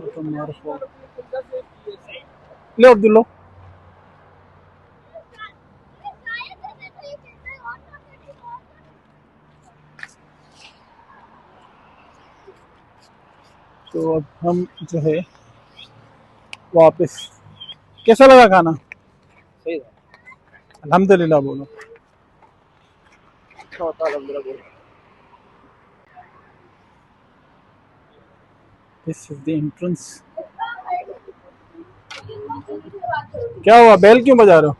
तो मार ले अब्दुल्ला। तो अब हम जो है वापस, कैसा लगा खाना? सही था। अल्हम्दुलिल्लाह बोलो। अच्छा होता है अलहमदुलिल्लाह बोलो। This is the entrance. क्या हुआ, बेल क्यों बजा रहे हो?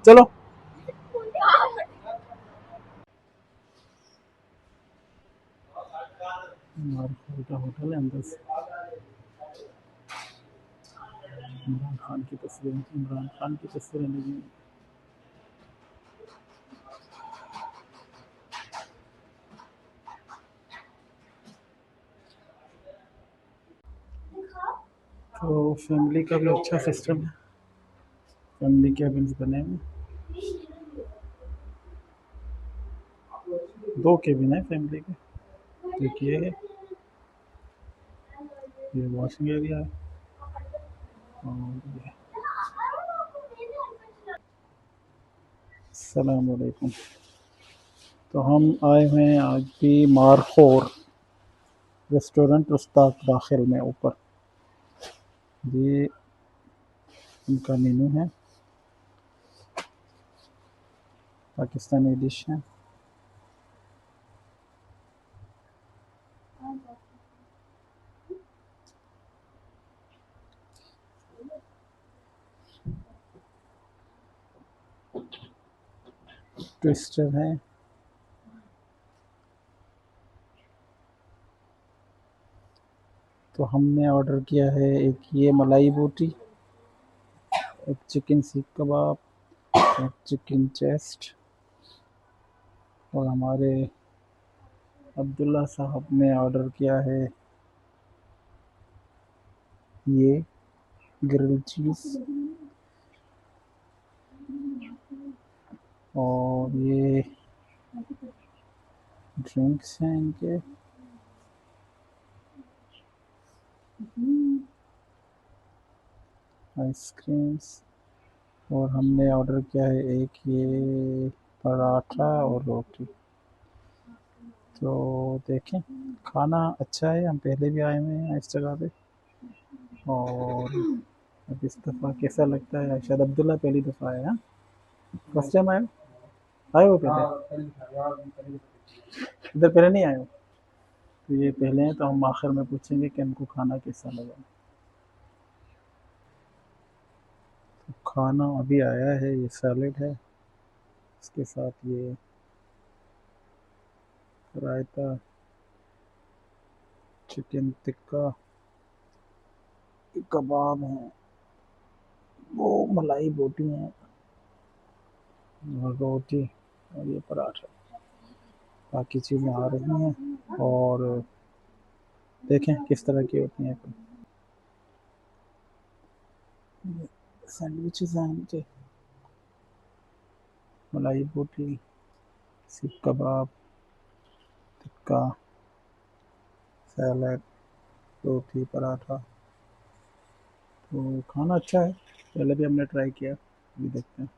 चलो। हमारे का होटल है अंदर से। इमरान खान की तस्वीरें, इमरान खान की तस्वीरें लगी हैं। तो फैमिली का भी अच्छा सिस्टम है, फैमिली कैबिन्स बने हैं। 2 केबिन है फैमिली के। एक ये वॉशिंग एरिया है और ये। अस्सलाम वालेकुम। तो हम आए हुए हैं आज भी मारखोर रेस्टोरेंट उस्ताद दाखिल में ऊपर। ये उनका मेनू है, पाकिस्तानी डिश है। ट्विस्टर है। तो हमने ऑर्डर किया है एक ये मलाई बोटी, एक चिकन सीख कबाब, एक चिकन चेस्ट, और हमारे अब्दुल्ला साहब ने ऑर्डर किया है ये ग्रिल चीज़, और ये ड्रिंक्स हैं इनके। आइसक्रीम्स। और हमने ऑर्डर किया है एक ये पराठा और रोटी। तो देखें, खाना अच्छा है, हम पहले भी आए हुए हैं इस जगह पे। और अब इस दफ़ा कैसा लगता है? शायद अब्दुल्ला पहली दफ़ा आया, फर्स्ट टाइम आए हो? आए हो पहले? इधर पहले नहीं आए हो? तो ये पहले हैं, तो हम आखिर में पूछेंगे कि इनको खाना कैसा लगा। तो खाना अभी आया है, ये सैलेड है, इसके साथ ये रायता, चिकन टिक्का, कबाब हैं, वो मलाई बोटी हैं, और रोटी, और ये पराठा। बाकी चीज़ें आ रही हैं और देखें किस तरह की होती हैं। सैंडविचेस हैं इनके, मलाई बोटी, सीख कबाब, टिक्का, सैलड, रोटी, पराठा। तो खाना अच्छा है, पहले भी हमने ट्राई किया, अभी देखते हैं।